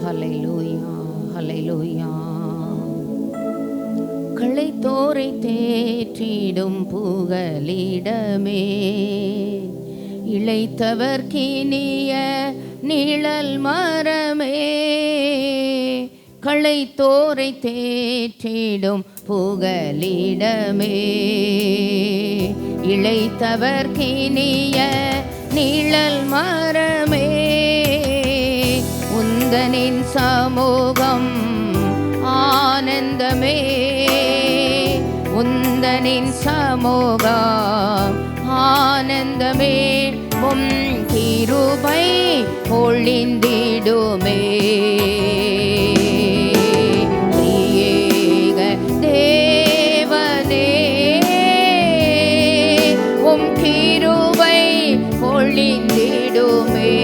ஹல்லேலூயா, ஹல்லேலூயா. களைத்தோரை தேற்றிடும் புகலிடமே, இளைத்தவர்க்கினிய நிழல் மரமே. களைத்தோரை தேற்றிடும் புகலிடமே, இளைத்தவர்க்கினிய நிழல் மரமே. உந்தனின் சமூகம் ஆனந்தமே, உந்தனின் சமூகம் ஆனந்தமே. உம் கிருபை பொழிந்திடுமே. திரியேக தேவனே, உம் கிருபை பொழிந்திடுமே.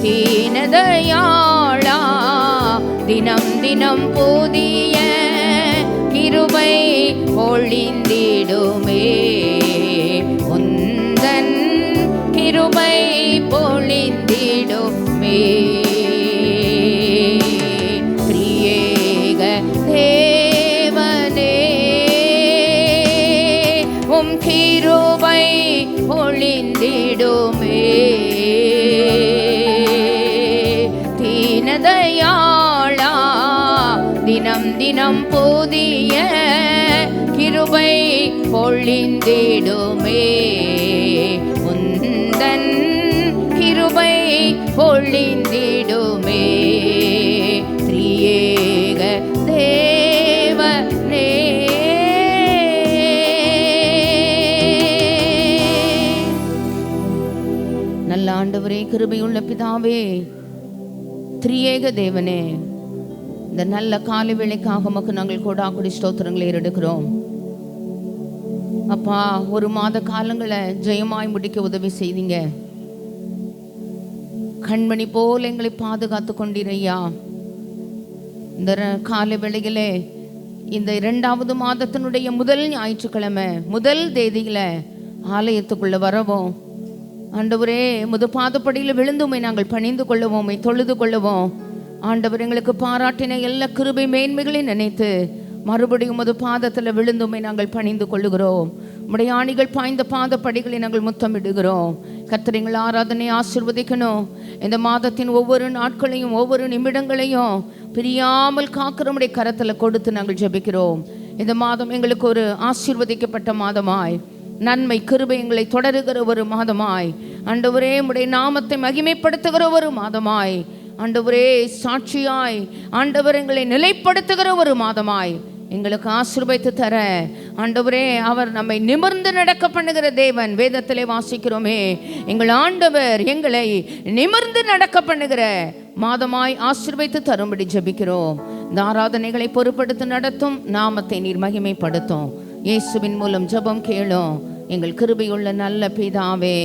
தீனதயாளா, தினம் தினம் புதிய கிருபை பொழிந்திடுமே. உந்தன் கிருபை பொழிந்திடுமே. திரியேக தேவனே, உம் கிருபை பொழிந்திடுமே. தீனதயாளா, தினம் தினம் புதிய கிருபை பொழிந்திடுமே. உந்தன் கிருபை பொழிந்திடுமே. திரியேக தேவனே. நல்ல ஆண்டவரே, கிருபையுள்ள பிதாவே, திரியேக தேவனே, இந்த நல்ல காலை வேளைக்காக உமக்கு நாங்கள் கோடாக்குடி ஸ்தோத்திரங்களை ஏறெடுக்கிறோம். அப்பா, ஒரு மாத காலங்களை ஜெயமாய் முடிக்க உதவி செய்தீங்க. கண்மணி போல் எங்களை பாதுகாத்து கொண்டீரையா. இந்த காலை வேளையிலே இந்த 2வது மாதத்தினுடைய முதல் ஞாயிற்றுக்கிழமை முதல் தேதியில ஆலயத்துக்குள்ள வரவும் ஆண்டவரே, முது பாதப்படியில் விழுந்துமை நாங்கள் பணிந்து கொள்ளுவோம், தொழுது கொள்ளுவோம். ஆண்டவர் எங்களுக்கு பாராட்டின எல்லா கிருபை மேன்மைகளை நினைத்து மறுபடியும் முது பாதத்தில் விழுந்துமை நாங்கள் பணிந்து கொள்ளுகிறோம். உம்முடைய ஆணிகள் பாய்ந்த பாதப்படிகளை நாங்கள் முத்தமிடுகிறோம். கர்த்தர் ஆராதனை ஆசீர்வதிக்கணும். இந்த மாதத்தின் ஒவ்வொரு நாட்களையும் ஒவ்வொரு நிமிடங்களையும் பிரியாமல் காக்கிறோமுடைய கரத்தில் கொடுத்து நாங்கள் ஜெபிக்கிறோம். இந்த மாதம் எங்களுக்கு ஒரு ஆசீர்வதிக்கப்பட்ட மாதமாய், நன்மை கிருபை எங்களை தொடருகிற ஒரு மாதமாய், ஆண்டவரே உம்முடைய நாமத்தை மகிமைப்படுத்துகிற ஒரு மாதமாய், ஆண்டவரே சாட்சியாய் ஆண்டவர் எங்களை நிலைப்படுத்துகிற ஒரு மாதமாய் எங்களுக்கு ஆசீர்வதித்து தர ஆண்டவரே, அவர் நம்மை நிமிர்ந்து நடக்க பண்ணுகிற தேவன். வேதத்திலே வாசிக்கிறோமே, எங்கள் ஆண்டவர் எங்களை நிமிர்ந்து நடக்க பண்ணுகிற மாதமாய் ஆசீர்வதித்து தரும்படி ஜெபிக்கிறோம். இந்த ஆராதனைகளை பொறுப்படுத்தி நடத்தும் நாமத்தை நீர் மகிமைப்படுத்தும். இயேசுவின் மூலம் ஜெபம் கேளும் எங்கள் கிருபையுள்ள நல்ல பிதாவே,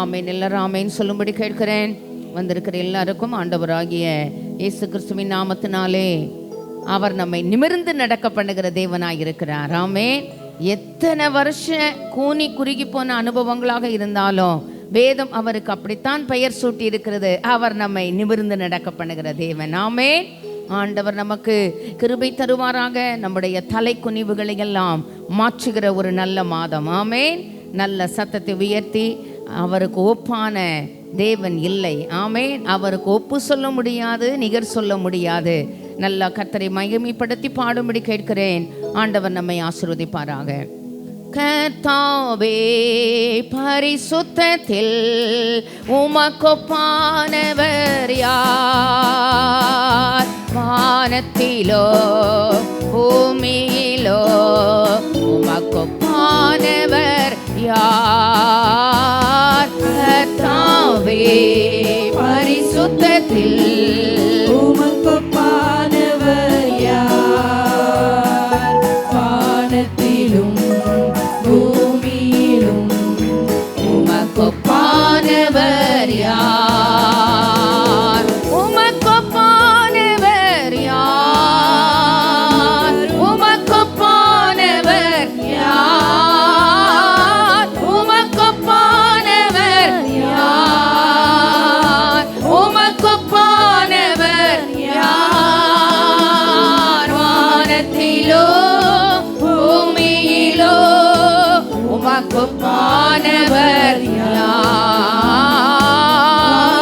ஆமென். எல்லாரும் ஆமென் சொல்லும்படி கேட்கிறேன். வந்திருக்கிற எல்லாருக்கும் ஆண்டவராகிய இயேசு கிறிஸ்துவின் நாமத்தினாலே அவர் நம்மை நிமிர்ந்து நடக்க பண்ணுகிற தேவனாய் இருக்கிறார். ஆமென். எத்தனை வருஷம் கூனி குறுகி போன அனுபவங்களாக இருந்தாலும் வேதம் அவருக்கு அப்படித்தான் பெயர் சூட்டி இருக்கிறது. அவர் நம்மை நிமிர்ந்து நடக்க பண்ணுகிற தேவன். ஆமென். ஆண்டவர் நமக்கு கிருபை தருவாராக. நம்முடைய தலை குனிவுகளை எல்லாம் மாற்றுகிற ஒரு நல்ல மாதம். ஆமென். நல்ல சத்தத்தை உயர்த்தி, அவருக்கு ஒப்பான தேவன் இல்லை. ஆமென். அவருக்கு ஒப்பு சொல்ல முடியாது, நிகர் சொல்ல முடியாது. நல்ல கர்த்தரை மகிமைப்படுத்தி பாடும்படி கேட்கிறேன். ஆண்டவர் நம்மை ஆசீர்வதிப்பாராக. கர்த்தாவே, பரிசுத்தத்தில் உமக்கொப்பானவர் யார்? வானத்திலோ பூமியிலோ உமக்கொப்பானவர் யார்? கர்த்தாவே, பரிசுத்தத்தில் உமக்கொப்பானவர் யார்? வானத்திலும் பூமியிலும் உமக்கொப்பானவர் யார்? உமக்கொப்பானவர் யார்? உமக்கொப்பானவர் யார்? உமக்கொப்பானவர் யார்?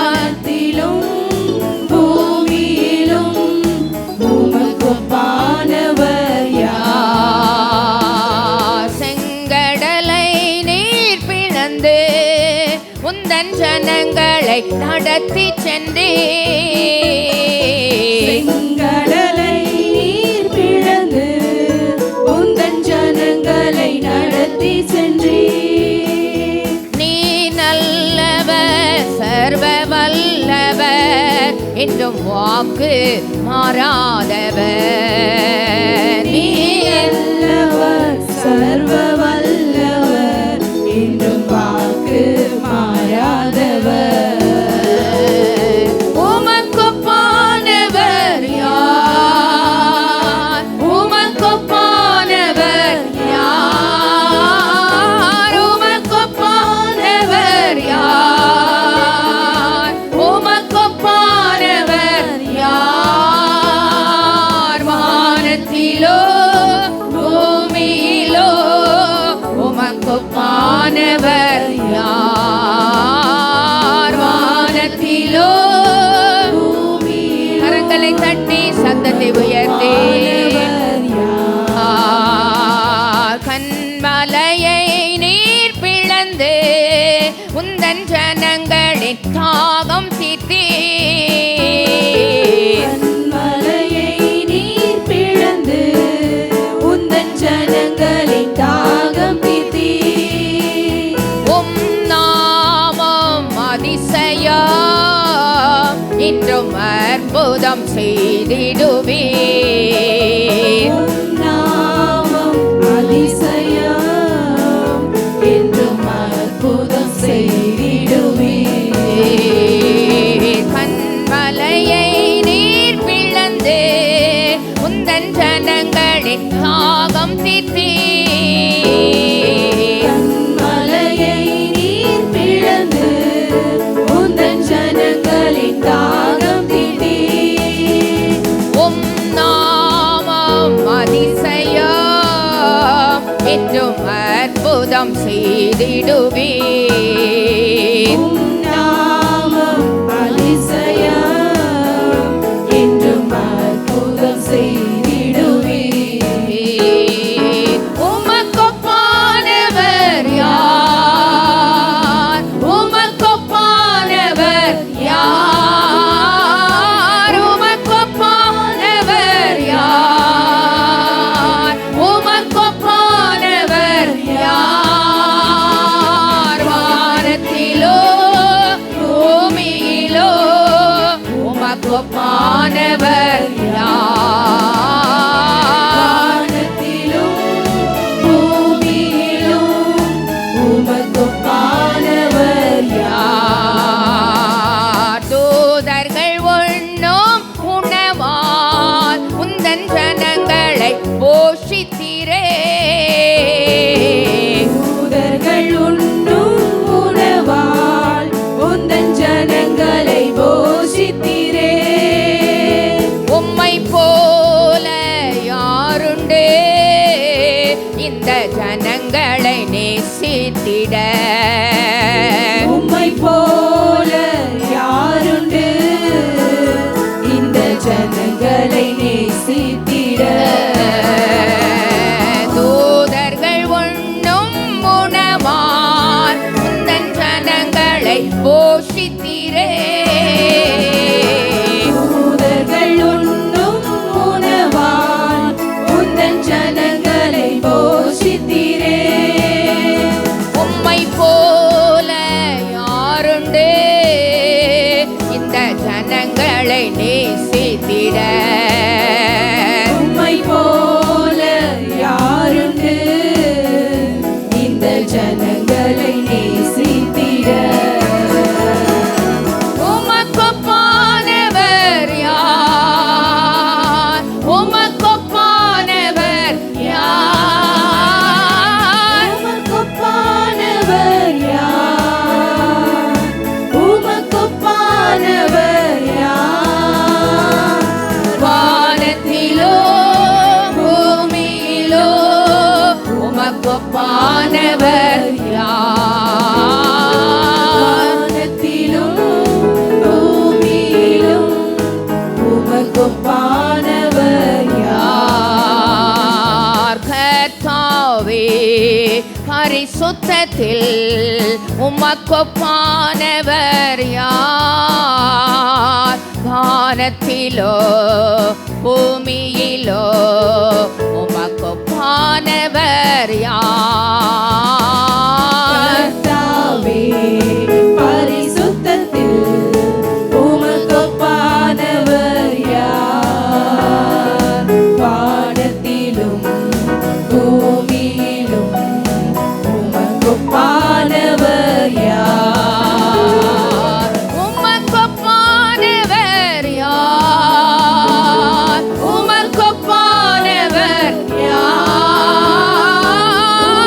வானத்திலும் பூமியிலும் உமக்கொப்பானவர் யார்? செங்கடலை நீர் பிளந்து உந்தன் ஜனங்களை நடத்தி சென்றே. செங்கடலை நீர் பிளந்து உந்தன் ஜனங்களை நடத்தி சென்றீர். நீ நல்லவர் சர்வ வல்லவர் என்றும் வாக்கு மாறாதவர். நீ நல்லவர் சர்வ வல்லவர் என்றும் வாக்கு மாறாதவர். உமக்கொப்பானவர் யார்? உமக்கொப்பானவர் யார்? உமக்கொப்பானவர் யார்? உமக்கொப்பானவர் யார்? வானத்திலோ பூமியிலோ உமக்கொப்பானவர் யார்? வானத்திலோ கரங்களை தட்டி சத்தத்தை உயர்த்தே. கண்மலையை நீர் பிளந்து உந்தன் ஜனங்களின் தாகம் தீர்த்தே. மலையை நீர் பிளந்து உந்தன் ஜனங்களின் தாகம் தீர்த்தீர். உம் நாமம் அதிசயம் இன்றும் அற்புதம் செய்திடுவே. உம் நாமம் அதிசயம் என்றும் அற்புதம் செய்திடுவீர். கண்மலையை நீர் பிளந்து உந்தன் ஜனங்களின் தாகம் தீர்த்தே. மலையை நீர் பிளந்து உந்தன் ஜனங்களின் தாகம் தீர்த்தீர். உம் நாமம் அதிசயம் என்றும் அற்புதம் செய்திடுவே. உம் நாமம் அதிசயம் என்றும் அற்புதம் செய்திடுவீர். உமக்கொப்பானவர் யார்? உமக்கொப்பானவர் யார்? உமக்கொப்பானவர் யார்? உமக்கொப்பானவர் யார்? வானத்திலோ பூமியிலோ உமக்கொப்பானவர் யார்? வானத்திலும் பூமியிலும் உமக்கொப்பானவர் யார்? தூதர்கள் உண்ணும் உணவால் உந்தன் ஜனங்களை போஷித்தீரே. தூதர்கள் உண்ணும் உணவால் உந்தன் ஜனங்களை போஷித்தீரே. உம்மை போல யாருண்டே இந்த ஜனங்களை நேசித்திட? உம்மை போல யாருண்டு இந்த ஜனங்களை நேசித்திட? தூதர்கள் உண்ணும் உணவால் உந்தன் ஜனங்களை போஷித்தீரே. தூதர்கள் உண்ணும் உணவால் உந்தன் ஜனங்களை போஷித்தீரே. உம்மை போல யாருண்டு இந்த ஜனங்களை நேசித்திட? உம்மை போல யாருண்டு இந்த ஜனங்களை நேசித்திட? உமக்கொப்பானவர் யார்? உமக்கொப்பானவர் யார்? உமக்கொப்பானவர் யார்? உமக்கொப்பானவர் யார்? வானத்திலோ பூமியிலோ உமக்கொப்பானவர் யார்? பரிசுத்தத்தில் உமக்கொப்பானவர் யார்? வானத்திலோ பூமியிலோ உமக்கொப்பானவர் யார்? கர்த்தாவே, பரிசுத்தத்தில் உமக்கொப்பானவர் யார்? வானத்திலும் பூமியிலும் உமக்கொப்பானவர் யார்? உமக்கொப்பானவர் யார்? உமக்கொப்பானவர் யார்?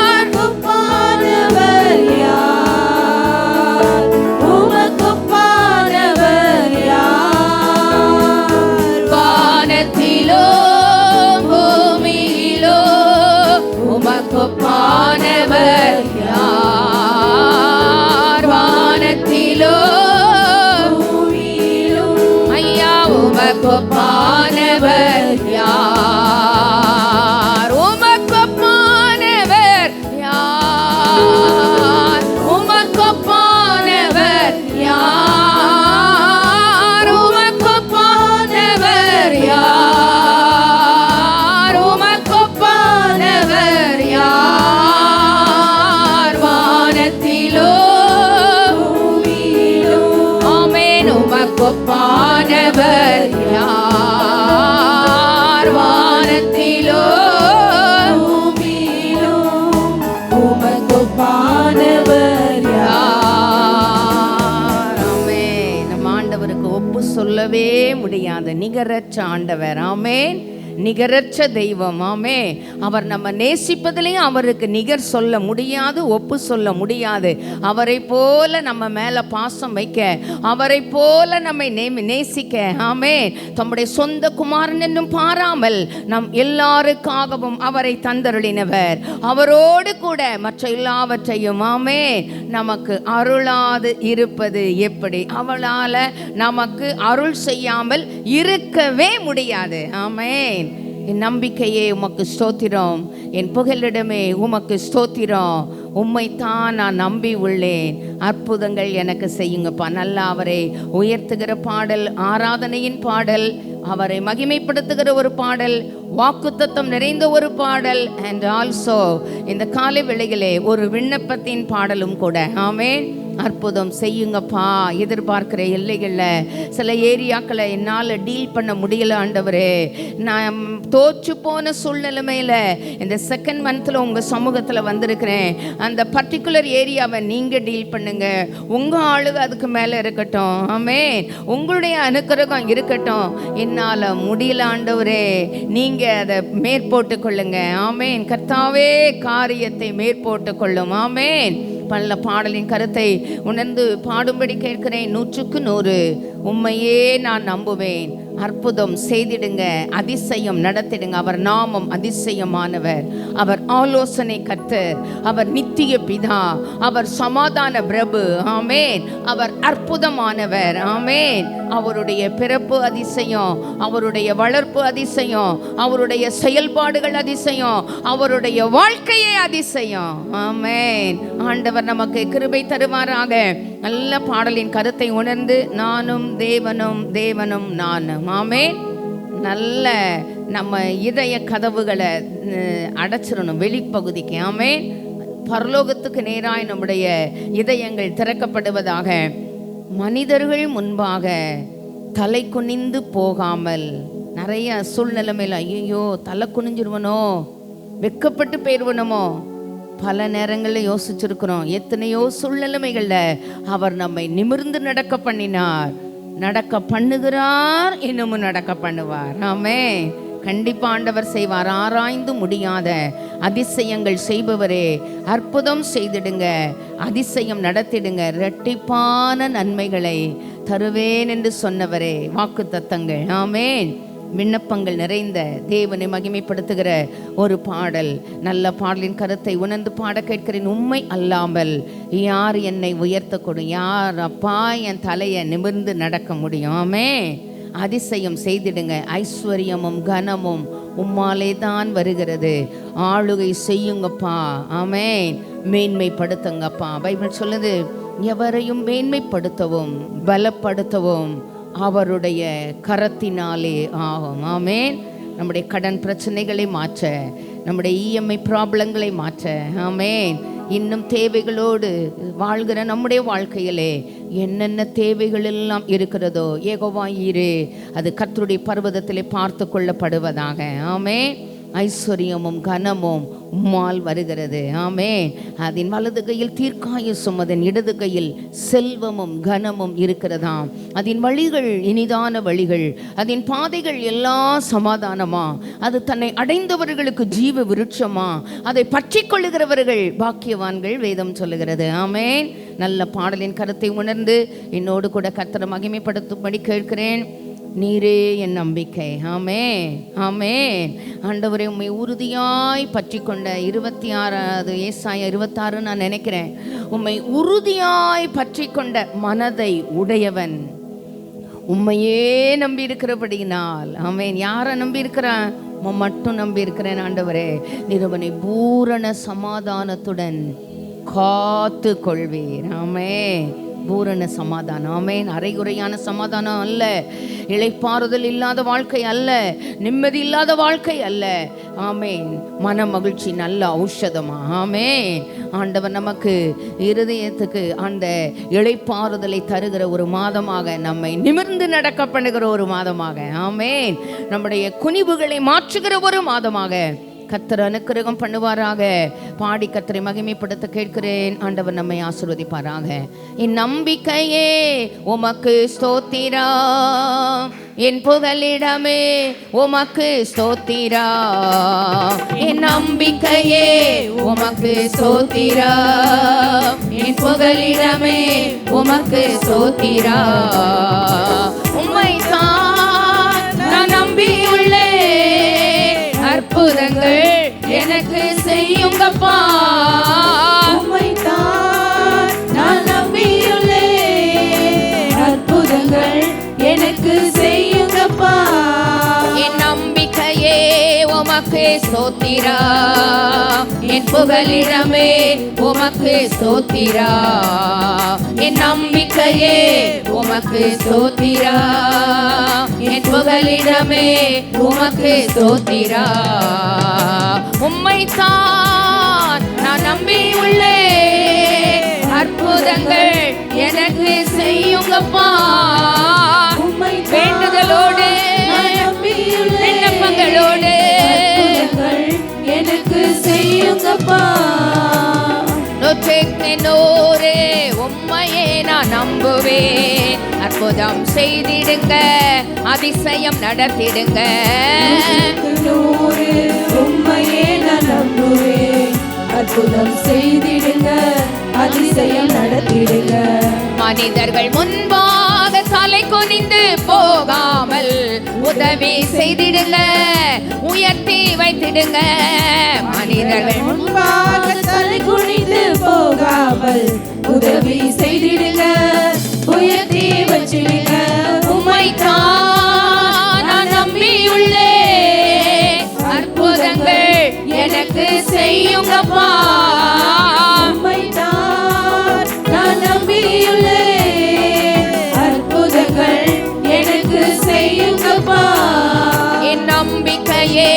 உமக்கொப்பானவர் யார்? உமக்கொப்பானவர் யார்? வானத்திலோ பூமியிலோ உமக்கொப்பானவர் யார்? வானத்திலோ பூமியிலும் ஐயா உமக்கொப்பானவர் யார்? உமக்கொப்பானவர் யார்? உமக்கொப்பானவர் யார்? உமக்கொப்பானவர் யார்? உமக்கொப்பானவர் யார்? வானத்திலோ பூமியிலும் ஆமென் உமக்கொப்பானவர் யார்? வானத்திலோ பூமியிலும் உமக்கொப்பானவர் யார்? ஆமென். நம்ம ஆண்டவருக்கு ஒப்பு சொல்லவே முடியாத நிகரற்ற ஆண்டவர். ஆமென். நிகரற்ற தெய்வம். ஆமே. அவர் நம்ம நேசிப்பதிலையும் அவருக்கு நிகர் சொல்ல முடியாது, ஒப்பு சொல்ல முடியாது. அவரை போல நம்ம மேல பாசம் வைக்க, அவரை போல நம்மை நேசிக்க, ஆமே, தம்முடைய சொந்த குமாரன் என்னும் பாராமல் நம் எல்லாருக்காகவும் அவரை தந்தருளினவர். அவரோடு கூட மற்ற எல்லாவற்றையும் ஆமே நமக்கு அருளாது இருப்பது எப்படி? அவளால நமக்கு அருள் செய்யாமல் இருக்கவே முடியாது. ஆமென். என் நம்பிக்கையே உமக்கு ஸ்தோத்திரம், என் புகலிடமே உமக்கு ஸ்தோத்திரம். உம்மைத்தான் நான் நம்பி உள்ளேன். அற்புதங்கள் எனக்கு செய்யுங்கப்பா. நல்லா அவரை உயர்த்துகிற பாடல், ஆராதனையின் பாடல், அவரை மகிமைப்படுத்துகிற ஒரு பாடல், வாக்குத்தத்தம் நிறைந்த ஒரு பாடல், அண்ட் ஆல்சோ இந்த காலை வேளையிலே ஒரு விண்ணப்பத்தின் பாடலும் கூட. ஆமென். அற்புதம் செய்யுங்கப்பா. எதிர்பார்க்கிற எல்லைகளில் சில ஏரியாக்களை என்னால் டீல் பண்ண முடியல ஆண்டவரே. நான் தோற்று போன சூழ்நிலைமையில் இந்த செகண்ட் மந்த்தில் உங்கள் சமூகத்தில் வந்திருக்கிறேன். அந்த பர்டிகுலர் ஏரியாவை நீங்கள் டீல் பண்ணுங்க. உங்கள் ஆளுக அதுக்கு மேலே இருக்கட்டும். ஆமென். உங்களுடைய அனுக்கிரகம் இருக்கட்டும். என்னால் முடியல ஆண்டவரே, நீங்கள் அதை மேற்போட்டு கொள்ளுங்க. ஆமென். கர்த்தாவே காரியத்தை மேற்போட்டு கொள்ளும். ஆமென். பல பாடலின் கருத்தை உணர்ந்து பாடும்படி கேட்கிறேன். 100க்கு 100 உம்மையே நான் நம்புவேன். அற்புதம் செய்திடுங்க, அதிசயம் நடத்திடுங்க. அவர் நாமம் அதிசயமானவர், அவர் ஆலோசனை கர்த்தர், அவர் நித்திய பிதா, அவர் சமாதான பிரபு. ஆமென். அவர் அற்புதமானவர். ஆமென். அவருடைய பிறப்பு அதிசயம், அவருடைய வளர்ப்பு அதிசயம், அவருடைய செயல்பாடுகள் அதிசயம், அவருடைய வாழ்க்கையே அதிசயம். ஆமென். ஆண்டவர் நமக்கு கிருபை தருவாராக. நல்ல பாடலின் கருத்தை உணர்ந்து நானும் தேவனும் தேவனும் நானும். ஆமென். நல்ல நம்ம இதய கதவுகளை அடைச்சிடணும் வெளிப்பகுதிக்கு. ஆமென். பரலோகத்துக்கு நேராய் நம்முடைய இதயங்கள் திறக்கப்படுவதாக. மனிதர்கள் முன்பாக தலை குனிந்து போகாமல், நிறைய சூழ்நிலைமையில் ஐயோ தலை குனிஞ்சிருவனோ, வெக்கப்பட்டு போயிடுவனமோ, பல நேரங்களில் யோசிச்சிருக்கிறோம். எத்தனையோ சூழ்நிலைமைகளில் அவர் நம்மை நிமிர்ந்து நடக்க பண்ணினார், நடக்க பண்ணுகிறார், இன்னமும் நடக்க பண்ணுவார். ஆமென். கண்டிப்பா ஆண்டவர் செய்வார். ஆராய்ந்து முடியாத அதிசயங்கள் செய்பவரே, அற்புதம் செய்திடுங்க, அதிசயம் நடத்திடுங்க, இரட்டிப்பான நன்மைகளை தருவேன் என்று சொன்னவரே, வாக்கு தத்தங்கள். ஆமென். விண்ணப்பங்கள் நிறைந்த தேவனை மகிமைப்படுத்துகிற ஒரு பாடல், நல்ல பாடலின் கருத்தை உணர்ந்து பாட கேட்கிறேன். உம்மை அல்லாமல் யார் என்னை உயர்த்தக்கூடும்? யார் அப்பா என் தலையை நிமிர்ந்து நடக்க முடியும்? ஆமென். அதிசயம் செய்திடுங்க. ஐஸ்வர்யமும் கனமும் உம்மாலே தான் வருகிறது. ஆளுகை செய்யுங்கப்பா. ஆமென். மேன்மைப்படுத்துங்கப்பா. பைபிள் சொல்லுது, எவரையும் மேன்மைப்படுத்தவும் பலப்படுத்தவும் அவருடைய கரத்தினாலே ஆகும். ஆமேன். நம்முடைய கடன் பிரச்சனைகளை மாற்ற, நம்முடைய இஎம்ஐ ப்ராப்ளங்களை மாற்ற, ஆமேன். இன்னும் தேவைகளோடு வாழ்கிற நம்முடைய வாழ்க்கையிலே என்னென்ன தேவைகள் எல்லாம் இருக்கிறதோ யெகோவா ஈரே அது கர்த்தருடைய பர்வதத்திலே பார்த்து கொள்ளப்படுவதாக. ஆமேன். ஐஸ்வர்யமும் கனமும் உம்மால் வருகிறது. ஆமேன். அதன் வலது கையில் தீர்க்காயுசும் அதன் இடது கையில் செல்வமும் கனமும் இருக்கிறதாம். அதன் வழிகள் இனிதான வழிகள், அதன் பாதைகள் எல்லாம் சமாதானமா. அது தன்னை அடைந்தவர்களுக்கு ஜீவ விருட்சமா. அதை பற்றி கொள்ளுகிறவர்கள் பாக்கியவான்கள் வேதம் சொல்லுகிறது. ஆமேன். நல்ல பாடலின் கருத்தை உணர்ந்து என்னோடு கூட கர்த்தரை மகிமைப்படுத்தும்படி கேட்கிறேன். நீரே என் நம்பிக்கை. ஆமேன், ஆமேன். ஆண்டவரே, உம்மை உறுதியாய் பற்றி கொண்ட 26 ஏசாயா 26 நான் நினைக்கிறேன். உம்மை உறுதியாய் பற்றி கொண்ட மனதை உடையவன் உம்மையே நம்பி இருக்கிறபடியினால். ஆமேன். யாரை நம்பி இருக்கிறான்? மட்டும் நம்பி இருக்கிறேன். ஆண்டவரே, நிறுவனை பூரண சமாதானத்துடன் காத்து கொள்வீர். ஆமேன். பூரண சமாதானம். ஆமேன். அரைகுறையான சமாதானம் அல்ல, இளைப்பாறுதல் இல்லாத வாழ்க்கை அல்ல, நிம்மதி இல்லாத வாழ்க்கை அல்ல. ஆமேன். மன மகிழ்ச்சி நல்ல ஔஷதமா. ஆமேன். ஆண்டவர் நமக்கு இருதயத்துக்கு அந்த இளைப்பாறுதலை தருகிற ஒரு மாதமாக, நம்மை நிமிர்ந்து நடக்க பண்ணுகிற ஒரு மாதமாக, ஆமேன், நம்முடைய குனிவுகளை மாற்றுகிற ஒரு மாதமாக கர்த்தர் அனுக்கிரகம் பண்ணுவாராக. பாடி கர்த்தரை மகிமைப்படுத்த கேட்கிறேன். ஆண்டவர் நம்மை ஆசீர்வதிப்பாராக. என் நம்பிக்கையே உமக்கு ஸ்தோத்திரா, என் புகலிடமே உமக்கு ஸ்தோத்திரா. என் நம்பிக்கையே உமக்கு ஸ்தோத்திரா, என் புகலிடமே உமக்கு ஸ்தோத்திரா. உம்மைத்தான் நான் நம்பியுள்ளேன், அற்புதங்கள் எனக்கு செய்யுங்கப்பா. உம்மைத்தான் நான் நம்பியுள்ளேன், அற்புதங்கள் எனக்கு செய்யுங்கப்பா. என் நம்பிக்கையே உமக்கு ஸ்தோத்திரா, என் புகலிடமே உமக்கு ஸ்தோத்திரா. என் நம்பிக்கையே உமக்கு ஸ்தோத்திரா, என் புகலிடமே உமக்கு ஸ்தோத்திரா. உம்மைத்தான் நான் நம்பியுள்ளேன், அற்புதங்கள் எனக்கு செய்யுங்கப்பா. வேண்டுதலோடு விண்ணப்பங்களோடு எனக்கு செய்யுங்கப்பா. நோரே உம்மையே நான் நம்புவேன், அற்புதம் செய்திடுங்க, அதிசயம் நடத்திடுங்க. உம்மையே நான் நம்புவேன், அற்புதம் செய்திடுங்க, அதிசயம் நடத்திடுங்க. மனிதர்கள் முன்பாக தலை குனிந்து போகாமல் உதவி செய்திடுங்க, உயர்த்தி வைத்திடுங்க. மனிதர்கள் முன்பாக தலை குனிந்து போகாமல் உதவி செய்திடுங்க, உயர்த்தி வச்சிடுங்க. உம்மைத்தான் நான் நம்பியுள்ளேன், அற்புதங்கள் எனக்கு செய்யுங்கப்பா. உம்மைத்தான் நான் நம்பியுள்ளேன், அற்புதங்கள் எனக்கு செய்யுங்கப்பா. என் நம்பிக்கையே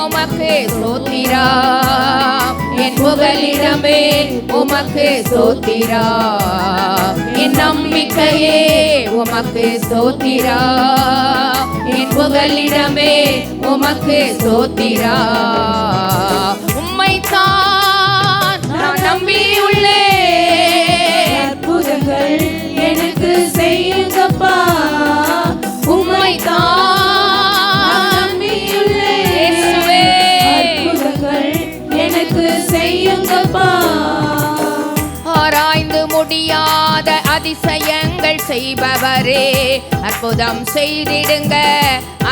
உமக்கு ஸ்தோத்திரா, என் புகலிடமே உமக்கு ஸ்தோத்திரா. என் நம்பிக்கையே உமக்கு ஸ்தோத்திரா, என் புகலிடமே உமக்கு ஸ்தோத்திரா. உம்மைத்தான் நான் நம்பியுள்ளேன், அற்புதங்கள் எனக்கு செய்யுங்கப்பா. உம்மைத்தான் இயேசுவே, அற்புதங்கள் எனக்கு செய்யுங்கப்பா. ஆராய்ந்து முடியாத அதிசயங்கள் செய்பவரே, அற்புதம் செய்திடுங்க,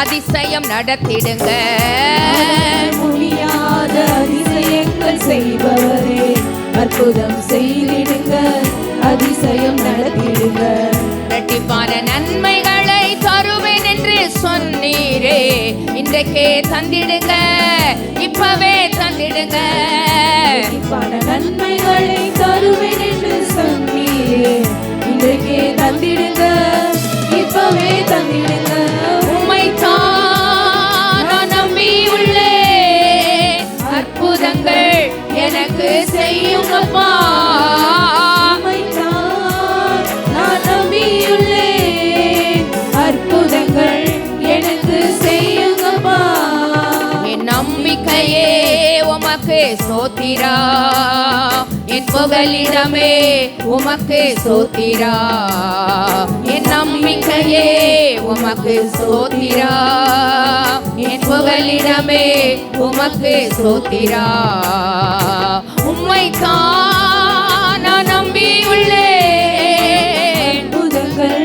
அதிசயம் நடத்திடுங்க. முடியாத அதிசயங்கள் செய்பவரே, அற்புதம் செய்திடுங்க, அதிசயம் நடத்திடுங்க. இரட்டிப்பான நன்மைகளை தருவேன் என்று சொன்னீரே, இன்றைக்கே தந்திடுங்க, இப்பவே தந்திடுங்க. பல நன்மைகளை தருவேன் என்று சொன்னீரே, இன்றைக்கே தந்திடுங்க, இப்பவே தந்திடுங்க. உம்மைத்தான் நான் நம்பியுள்ளேன், அற்புதங்கள் எனக்கு செய்யுங்கப்பா. உம்மைத்தான் நான் நம்பியுள்ளேன், அற்புதங்கள் எனக்கு செய்யுங்கப்பா. என் நம்பிக்கையே உமக்கு ஸ்தோத்திரா, என் புகலிடமே உமக்கு ஸ்தோத்திரா. என் நம்பிக்கையே உமக்கு ஸ்தோத்திரா, என் புகலிடமே உமக்கு ஸ்தோத்திரா. உம்மைத்தான் நான் நம்பியுள்ளேன், அற்புதங்கள்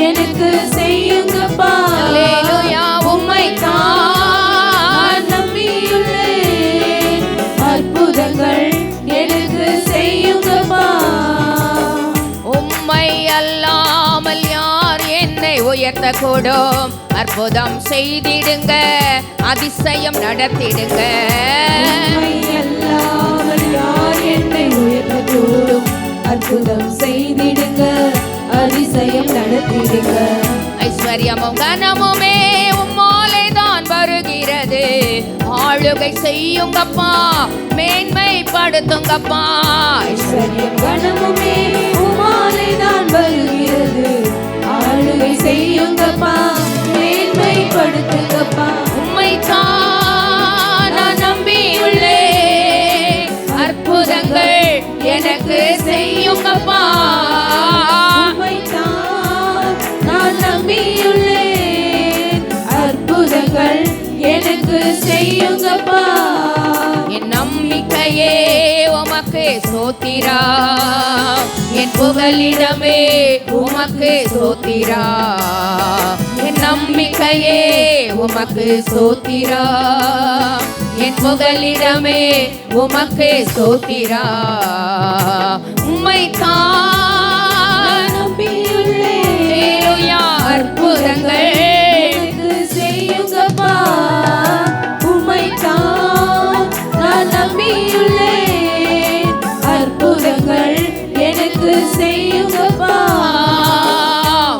எனக்கு செய்யுங்கப்பா. அல்லேலூயா. உம்மைத்தான் நம்பியுள்ளேன், அற்புதங்கள் எனக்கு செய்யுங்கப்பா. உம்மை அல்லாமல் யார் என்னை உயர்த்தக்கூடும்? அற்புதம் செய்திடுங்க, அதிசயம் நடத்திடுங்க. உம்மை அல்லாமல் யார் என்னை உயர்த்தக்கூடும்? அற்புதம் செய்திடுங்க, அதிசயம் நடத்திடுங்க. ஐஸ்வர்யமும் கனமுமே உம்மாலே தான் வருகிறது, ஆளுகை செய்யுங்கப்பா, மேன்மைப்படுத்துங்கப்பா. ஐஸ்வர்யம் கனமுமே உம்மாலே தான் வருகிறது, ஆளுகை செய்யுங்கப்பா, மேன்மைப்படுத்துங்கப்பா. உம்மைத்தான் நான் நம்பியுள்ளேன், அற்புதங்கள் எனக்கு செய்யுங்கப்பா. உம்மைத்தான் நான் நம்பியுள்ளேன், அற்புதங்கள் எனக்கு செய்யுங்கப்பா. என் நம்பிக்கையே உமக்கு ஸ்தோத்திரா, என் புகலிடமே உமக்கு ஸ்தோத்திரா. என் நம்பிக்கையே உமக்கு ஸ்தோத்திரா, என் புகலிடமே உமக்கு ஸ்தோத்திரா. உம்மைத்தான் நம்பியுள்ளேன், அற்புதங்கள் எனக்கு செய்யுங்கப்பா. உம்மைத்தான் நான் நம்பியுள்ளேன், அற்புதங்கள் எனக்கு செய்யுங்கப்பா.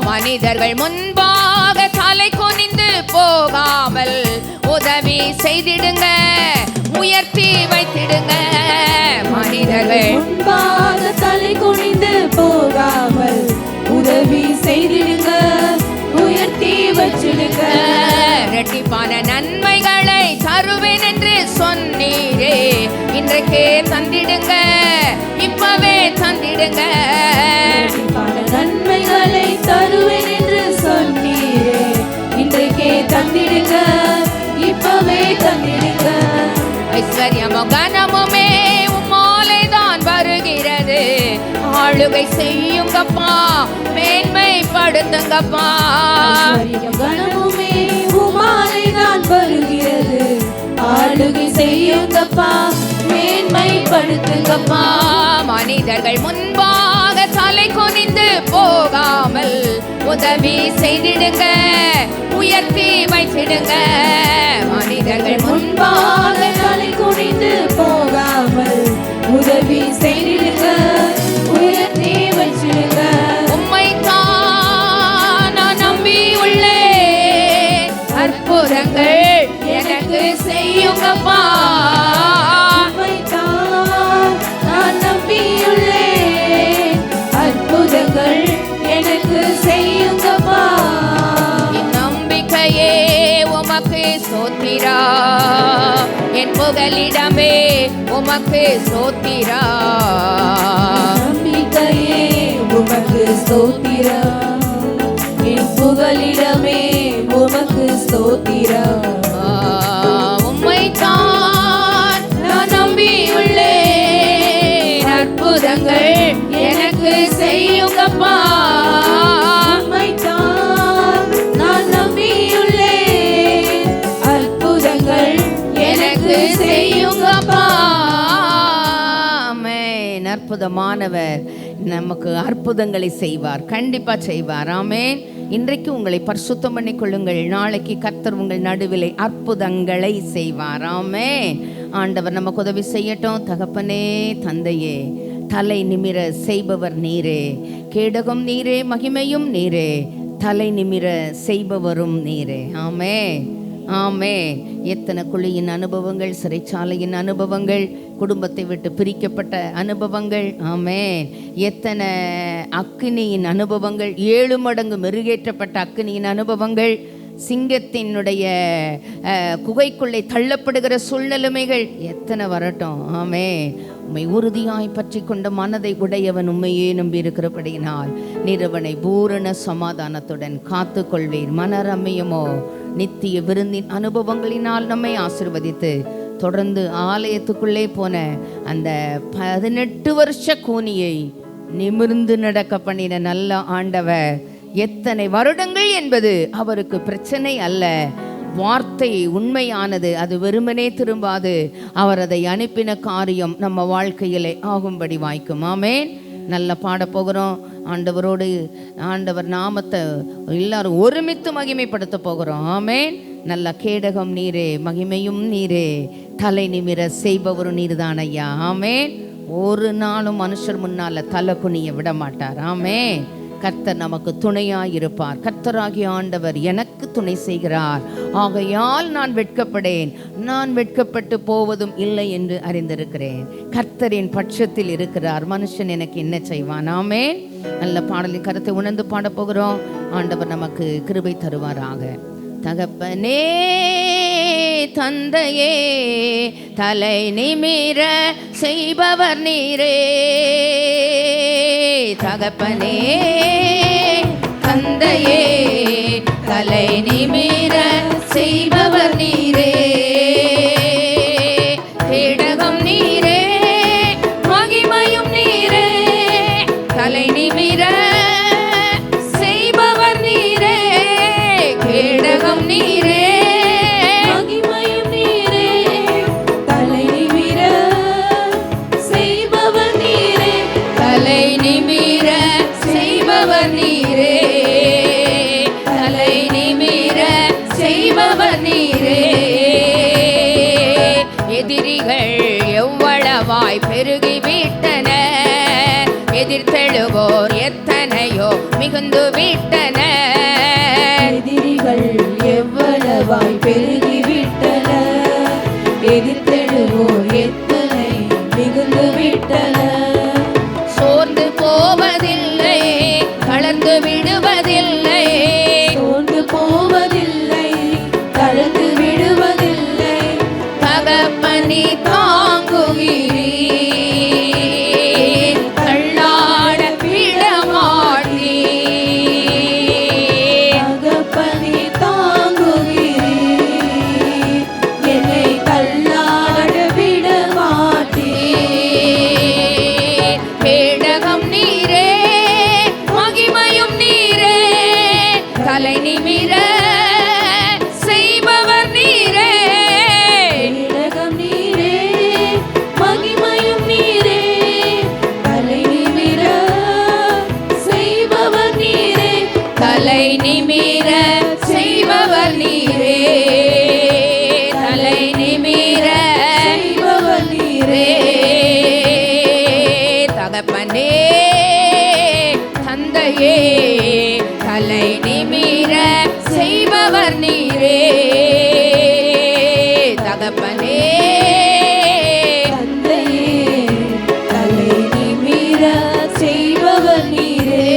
மனிதர்கள் முன்பாக தலை குனிந்து போகாமல் உதவி செய்திடுங்க, உயர்த்தி வைத்திடுங்க. மனிதர்கள் முன்பாக தலை குனிந்து போகாமல் உதவி செய்திடுங்க, உயர்த்தி வச்சிடுங்க. இரட்டிப்பான நன்மைகளை தருவேன் என்று சொன்னீரே, இன்றைக்கே தந்திடுங்க, இப்பவே தந்திடுங்க. பல நன்மைகளை தருவேன் என்று சொன்னீரே, இன்றைக்கே தந்திடுங்க, இப்பவே தந்திடுங்க. ஐஸ்வர்யமும் கனமுமே உம்மாலே தான் வருகிறது, ஆளுகை செய்யுங்கப்பா, மேன்மைப்படுத்துங்கப்பா. ஐஸ்வர்யம் கனமுமே உம்மாலே தான் வருகிறது, ஆளுகை செய்யுங்கப்பா, மேன்மைப்படுத்துங்கப்பா. மனிதர்கள் முன்பாக தலை குனிந்து போகாமல் உதவி செய்திடுங்க, உயர்த்தி வைத்திடுங்க. மனிதர்கள் முன்பாக தலை குனிந்து போகாமல் உதவி செய்திடுங்க, உயர்த்தி வச்சிடுங்க. உம்மைத்தான் நான் நம்பியுள்ளேன், அற்புதங்கள் எனக்கு செய்யுங்கப்பா. உம்மைத்தான் நான் நம்பியுள்ளேன், அற்புதங்கள் எனக்கு செய்யுங்கப்பா. என் நம்பிக்கையே உமக்கு ஸ்தோத்திரா, என் புகலிடமே உமக்கு ஸ்தோத்திரா. நம்பிக்கையே உமக்கு ஸ்தோத்திரம், என் புகலிடமே உமக்கு ஸ்தோத்திரம். உம்மைத்தான் நான் நம்பியுள்ளேன், அற்புதங்கள் எனக்கு செய்யுங்கப்பா. உம்மைத்தான் நான் நம்பியுள்ளேன், அற்புதங்கள் எனக்கு செய்யுங்கப்பா. ஆமென். அற்புதமானவர் நமக்கு அற்புதங்களை செய்வார், கண்டிப்பா செய்வார். ஆமென். இன்றைக்கு உங்களை பரிசுத்தம் பண்ணிக் கொள்ளுங்கள். நாளைக்கு கர்த்தர் உங்கள் நடுவிலே அற்புதங்களை செய்வார். ஆமென். ஆண்டவர் நமக்கு உதவி செய்யட்டும். தகப்பனே, தந்தையே, தலை நிமிர செய்பவர் நீரே, கேடகம் நீரே, மகிமையும் நீரே, தலை நிமிர செய்பவரும் நீரே. ஆமென், ஆமென். எத்தனை குழியின் அனுபவங்கள், சிறைச்சாலையின் அனுபவங்கள், குடும்பத்தை விட்டு பிரிக்கப்பட்ட அனுபவங்கள். ஆமென். எத்தனை அக்கினியின் அனுபவங்கள், 7 மடங்கு மெருகேற்றப்பட்ட அக்கினியின் அனுபவங்கள், சிங்கத்தினுடைய குகைக்குள்ளே தள்ளப்படுகிற சூழ்நிலைமைகள் எத்தனை வரட்டும். ஆமென். உம்மை உறுதியாய் பற்றி கொண்ட மனதை உடையவன் உண்மையே நம்பி இருக்கிறபடியினால் நிறுவனை பூரண சமாதானத்துடன் காத்து கொள்வீர். மனரம்மியமோ நித்திய விருந்தின் அனுபவங்களினால் நம்மை ஆசீர்வதித்து தொடர்ந்து ஆலயத்துக்குள்ளே போன அந்த 18 வருஷ கூனியை நிமிர்ந்து நடக்க பண்ணின நல்ல ஆண்டவர். எத்தனை வருடங்கள் என்பது அவருக்கு பிரச்சனை அல்ல. வார்த்தை உண்மையானது, அது வெறுமனே திரும்பாது. அவர் அதை அனுப்பின காரியம் நம்ம வாழ்க்கையிலே ஆகும்படி வாய்க்கும். ஆமென். நல்லா பாட போகிறோம். ஆண்டவரோடு ஆண்டவர் நாமத்தை எல்லாரும் ஒருமித்து மகிமைப்படுத்த போகிறோம். ஆமென். நல்ல கேடகம் நீரே, மகிமையும் நீரே, தலை நிமிர செய்பவரும் நீர்தான் ஐயா. ஆமென். ஒரு நாளும் மனுஷர் முன்னால தலை குனிய விட மாட்டார். ஆமென். கர்த்தர் நமக்கு துணையாய் இருப்பார். கர்த்தராகிய ஆண்டவர் எனக்கு துணை செய்கிறார், ஆகையால் நான் வெட்கப்படேன், நான் வெட்கப்பட்டு போவதும் இல்லை என்று அறிந்திருக்கிறேன். கர்த்தரின் பட்சத்தில் இருக்கிறார், மனுஷன் எனக்கு என்ன செய்வான். ஆமென். நல்ல பாடலின் கருத்தை உணர்ந்து பாட போகிறோம். ஆண்டவர் நமக்கு கிருபை தருவாராக. தகப்பனே, தந்தையே, தலை நிமிர செய்பவர் நீரே. தகப்பனே, தந்தையே, தலை நிமிர செய்பவர் நீரே. கேடகம் நீரே, மகிமையும் நீரே, தலை நிமிர செய்பவர் நீரே. கேடகம் நீரே, மகிமையும் நீரே, தலை நிமிர செய்பவர் நீரே. தலை நிமிர செய்பவர் நீரே, தலை நிமிர செய்பவர் நீரே. எதிரிகள் எவ்வளவாய் பெருகிவிட்டன, எதிர்த்தெழுவோர் எத்தனையோ மிகுந்து விட்டன. எதிரிகள் எவ்வளவாய் பெருகிவிட்டன, எதிர்த்தெழுவோர் எத்தனை மிகுந்து விட்டன. சோர்ந்து போவதில்லை, கலந்து விடுவதில்லை, சோர்ந்து போவதில்லை, தளர்ந்து விடுவதில்லை. தகப்பனே தாங்குகிறீர், தள்ளாட விடமாட்டீர். தகப்பனே தாங்குகிறீர், என்னை தள்ளாட விட மாட்டீர். கேடகம் நீரே, மகிமையும் நீரே, தலை நிமிர செய்பவர் நீரே. கேடகம் நீரே, மகிமையும் நீரே, தலை நிமிர செய்பவர் நீரே. தலை நிமிர செய்பவர் நீரே, தலை நிமிர செய்பவர் நீரே. தகப்பனே, தந்தையே, தலை நிமிர செய்பவர் நீரே. தகப்பனே, தந்தையே, தலை நிமிர செய்பவர் நீரே.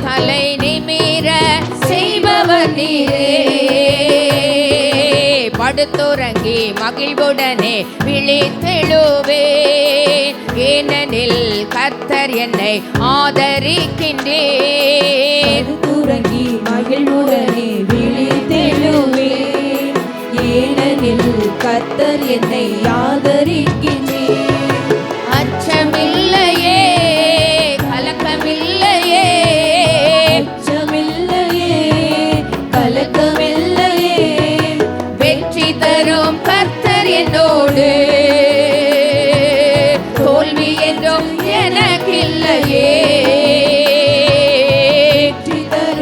தலை நிமிர செய்பவர் நீரே. படுத்துறங்கி மகிழ்வுடனே விழித்தெழுவேன், ஏனெனில் கர்த்தர் என்னை ஆதரிக்கின்றேன். துறங்கி மகிழ்வுடனே விழித்தெழுவேன், ஏனெனில் கர்த்தர் என்னை ஆதரிக்கின்றேன். அச்சமில்லையே, கலக்கமில்லையே, அச்சமில்லையே, கலக்கமில்லையே. வெற்றி தரும் கர்த்தர் என்னோடு, தோல்வி என்றும் எனக்கில்லையே. வெற்றி தரும்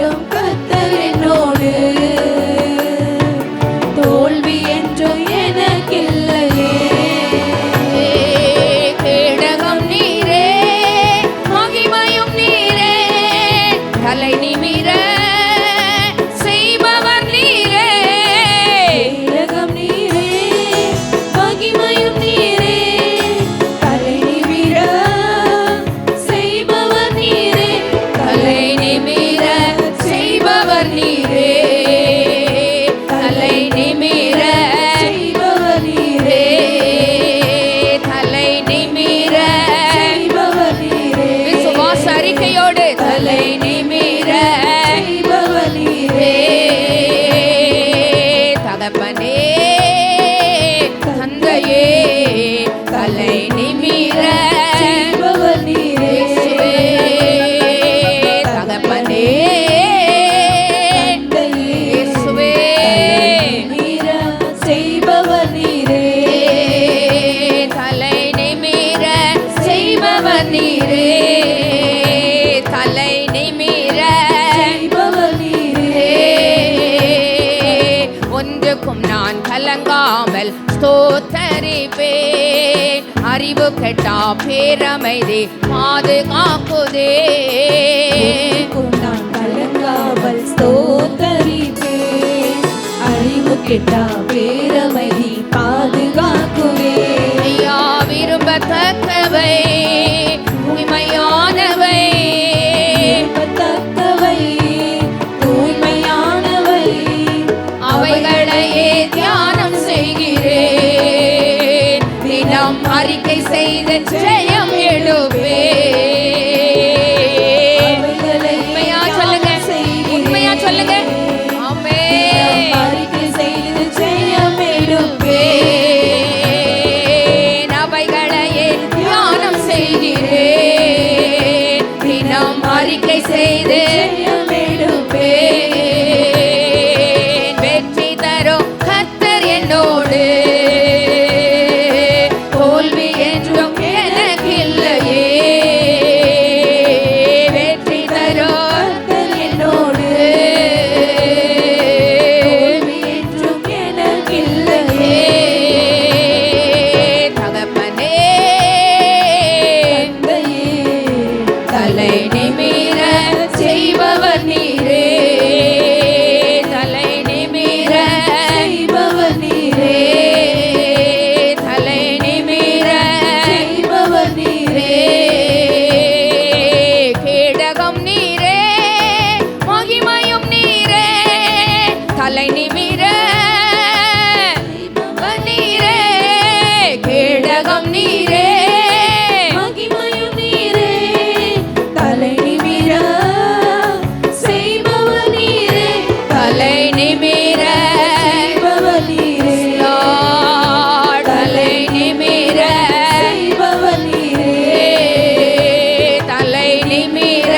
ஸ்தோத்தரிப்பேன். அறிவு கெட்டா பேரமைதி பாதுகாக்குதே. நான் கலங்காமல் ஸ்தோத்தரிப்பேன். அறிவு கெட்டா பேரமைதி பாதுகாக்குவே. ஐயா விரும்பத்தக்கவை தூய்மையானவை, விரும்பத்தக்கவை தூய்மையானவை, அவைகளையே தியானம் செய்கிறேன். தினம் அறிக்கை செய்து ஜெயம் எழுவேன். உண்மையா சொல்லுங்க, உண்மையா சொல்லுங்க. ஆமென். அறிக்கை செய்து ஜெயம் எடுப்பேன். அவைகளையே தியானம் செய்கிறேன். தினம் அறிக்கை செய்து ஜெயம் எடுப்பேன். வெற்றி தரும் கர்த்தர் என்னோடு, தோல்வி என்றும் எனக்கில்லையே. வெற்றி தரும் கர்த்தர் என்னோடு, தோல்வி என்றும் எனக்கில்லையே. தகப்பனே தந்தையே, தலை நிமிர செய்பவர் நீரே. தலை நிமிர செய்பவர் நீரே, தலை நிமிர செய்பவர் நீரே. கேடகம் நீரே, மகிமையும் நீரே. தலை நிமிர நீரே, கேடகம் நீரே. மகிமையும் நீரே, தலை நிமிர செய்பவர் நீரே. தலை நிமிர செய்பவர் நீரே, தலை நிமிர செய்பவர் நீரே. தலை நிமிர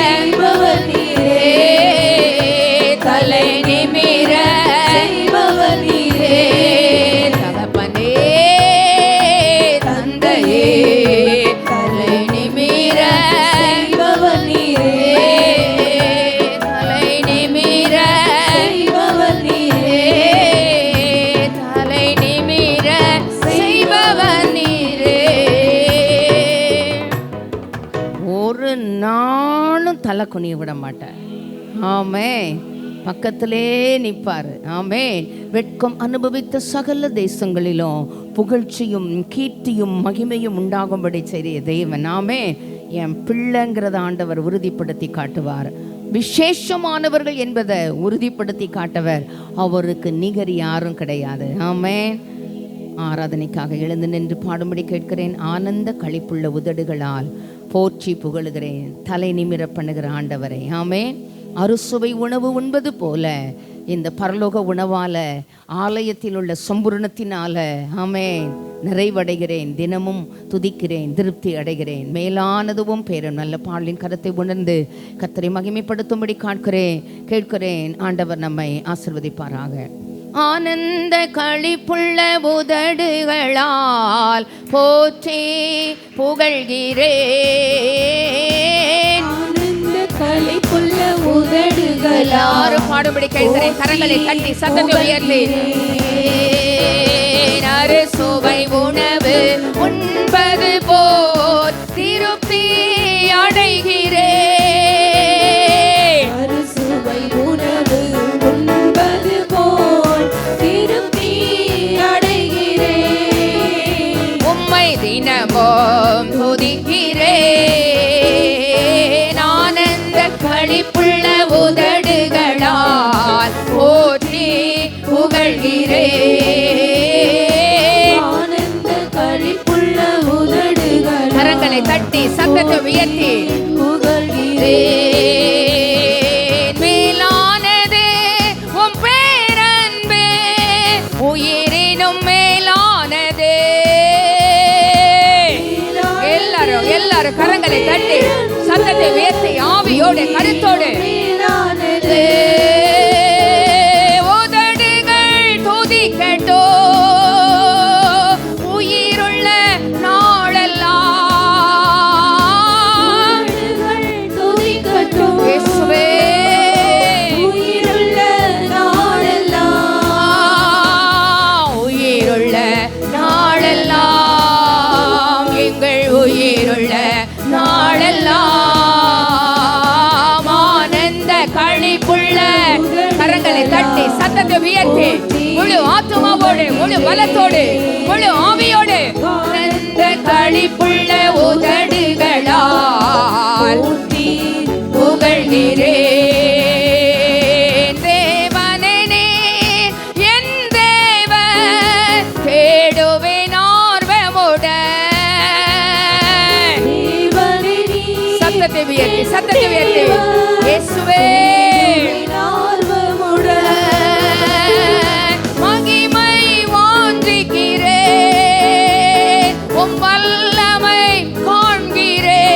செய்பவர் நீரே, தலை நிமிர செய்பவர் நீரே. தகப்பனே தந்தையே, தலை நிமிர செய்பவர் நீரே, தலை நிமிர செய்பவர் நீரே. தலை நிமிர செய்பவர் நீரே. ஒரு நாளும் தலை குனிய விட மாட்டார். ஆமே, பக்கத்திலே நிற்பார். ஆமே, வெட்கம் அனுபவித்த சகல தேசங்களிலும் புகழ்ச்சியும் கீர்த்தியும் மகிமையும் உண்டாகும்படி செய்த தேவன். ஆமே, என் பிள்ளைங்கிறத ஆண்டவர் உறுதிப்படுத்தி காட்டுவார். விசேஷமானவர்கள் என்பதை உறுதிப்படுத்தி காட்டவர். அவருக்கு நிகர் யாரும் கிடையாது. ஆமே, ஆராதனைக்காக எழுந்து நின்று பாடும்படி கேட்கிறேன். ஆனந்த களிப்புள்ள உதடுகளால் போற்றி புகழுகிறேன் தலை நிமிர பண்ணுகிற ஆண்டவரை. ஆமே, அறுசுவை உணவு உண்பது போல இந்த பரலோக உணவால, ஆலயத்தில் உள்ள சம்பூரணத்தினால ஆமே நிறைவடைகிறேன். தினமும் துதிக்கிறேன், திருப்தி அடைகிறேன். மேலானதுவும் பேரும் நல்ல பாடலின் கருத்தை உணர்ந்து கர்த்தரை மகிமைப்படுத்தும்படி கேட்கிறேன். ஆண்டவர் நம்மை ஆசீர்வதிப்பாராக. ஆனந்த களிப்புள்ள உதடுகளால் போற்றி புகழ்கிறேன். ஆனந்த களிப்புள்ள உதடுகளால் எல்லாரும் பாடும்படி கேட்கிறேன். கரங்களை தட்டி சத்தத்தை உயர்த்தி அறுசுவை உணவு உண்பது போல் திருப்தி அடைகிறேன். அறுசுவை உணவு உண்பது போல் திருப்தி அடைகிறேன். உம்மை தினமும் துதிக்கிறேன். ஆனந்த களிப்புள்ள உதடுகளால் போற்றி புகழ்கிறேன். ஆனந்த களிப்புள்ள உதடுகளால் கரங்களை தட்டி சத்தத்தை உயர்த்தி புகழ்கிறேன். மேலானது உம் பேரன்பே, உயிரினும் மேலானது. எல்லாரும் கரங்களை தட்டி சத்தத்தை உயர்த்தி ஆவியோடு கருத்தோடு மேலானது உதடுகள் துதிக்கட்டோ, உயிருள்ள நாளெல்லாம் துதிக்கட்டும். இயேசுவே. உயிருள்ள நாளெல்லாம் உயிருள்ள கரங்களை தட்டி சத்தத்தை உயர்த்தி முழு ஆத்துமாவோடு முழு பலத்தோடு முழு ஆவியோடு களிப்புள்ள உதடுகளால் புகழ்கிறேன். தேவனே நீர் என் தேவன், தேடுவேன் ஆர்வமுடன். சத்தத்தை உயர்த்தி சத்தத்தை உயர்த்தி இயேசுவே மகிமை வாஞ்சிக்கிறேன், உம் வல்லமை காண்கிறேன்.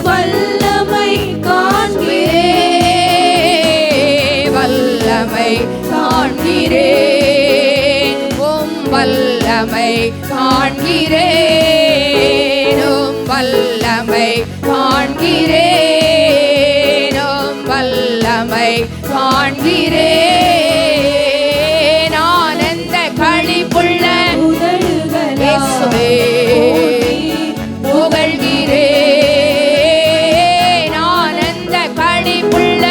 வல்லமை காண்கிறேன், வல்லமை காண்கிறேன், உம் வல்லமை காண்கிறேன், உம் வல்லமை காண்கிறேன், உம் வல்லமை காண்கிறேன். ஆனந்த களிப்புள்ள இயேசுவே புகழ்கிறேன். ஆனந்த களிப்புள்ள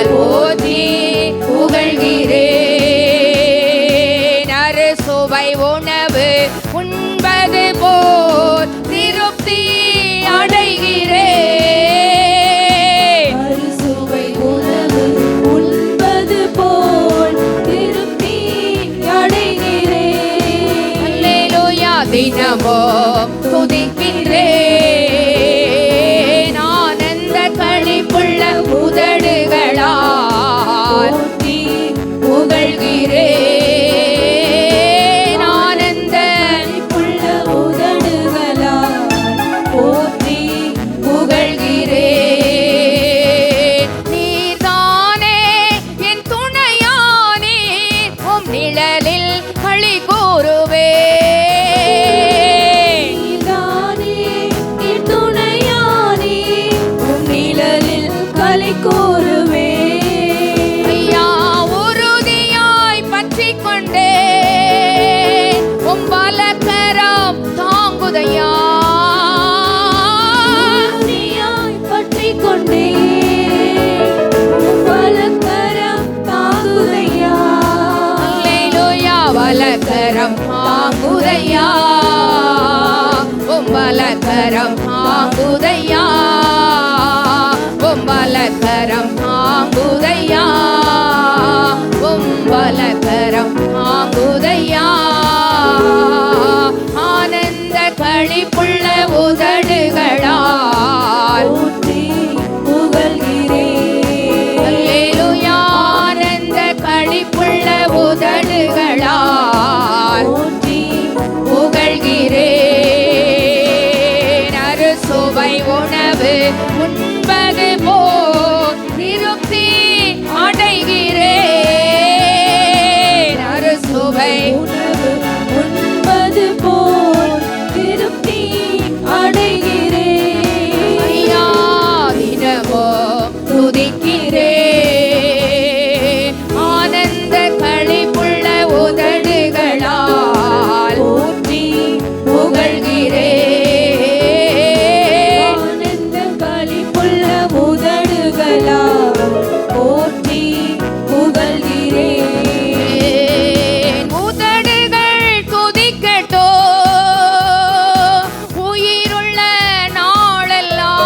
போற்றி புகழ்கிறேன். அறுசுவை உணவு உண்பது போல் திருப்தி அடைகிறேன். அறுசுவை உணவு உண்பது போல் திருப்தி அடைகிறேன். அல்லேலூயா தினமும் துதிக்கின்றேன். ஆனந்த களிப்புள்ள உதடுகளால் புகழ்கிறேன். ஆனந்த புள்ள உதடுகளால் போற்றி புகழ்கிறேன். நீர்தானே என் துணையானீர், உம் நிழலில் களி கூறுவேன். நீதானே என் துணையானே, உம் நிழலில் களி கூறுவேன். ஐயா உறுதியாய் பற்றிக் கொண்டே உம் வலக்கரம் தாங்குதையா. உறுதியாய் பற்றிக் கொண்டே உம் வலக்கரம் தாங்குதையா. அல்லேலூயா வலக்கரம் தாங்குதையா, உம் வலக்கரம் தாங்குதையா, உம் வலக்கரம் தாங்குதையா, உம் வலக்கரம் தாங்குதையா. ஆனந்த களிப்புள்ள உதடுகளால் போற்றி புகழ்கிறேன். அல்லேலூயா ஆனந்த களிப்புள்ள உதடுகளால் போற்றி புகழ்கிறேன். அறுசுவை உணவு உண்பது போல் திருப்தி அடைகிறேன். அறுசுவை உணவு உண்பது போல் திருப்தி அடைகிறேன். ஐயா தினமும் துதிக்கிறேன். ஆனந்த களிப்புள்ள உதடுகளால் போற்றி புகழ்கிறேன். ஆனந்த களிப்புள்ள உதடுகளால் போற்றி புகழ்கிறேன். உதடுகள் துதிக்கட்டோ உயிருள்ள நாளெல்லாம்.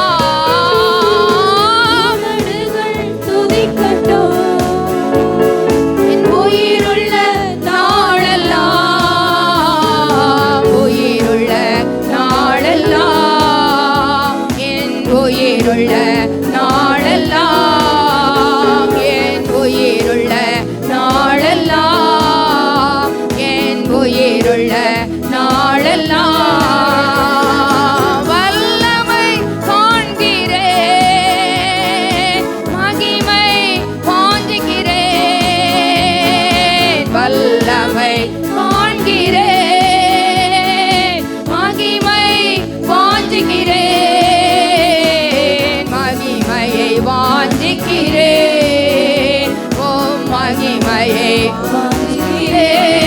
உதடுகள் துதிக்கட்டும், என் உயிருள்ள நாளெல்லாம், உயிருள்ள நாளெல்லாம், என் உயிருள்ள நாளெல்லாம், என் உயிருள்ள நாளெல்லாம், என் உயிருள்ள நாளெல்லாம். வல்லமை காண்கிறேன், மகிமை வாஞ்சிக்கிறேன். வல்லமை காண்கிறேன், மகிமை வாஞ்சிக்கிறேன். மகிமையை வாஞ்சிக்கிறேன், ஓம் மகிமையை வாஞ்சிக்கிறேன்.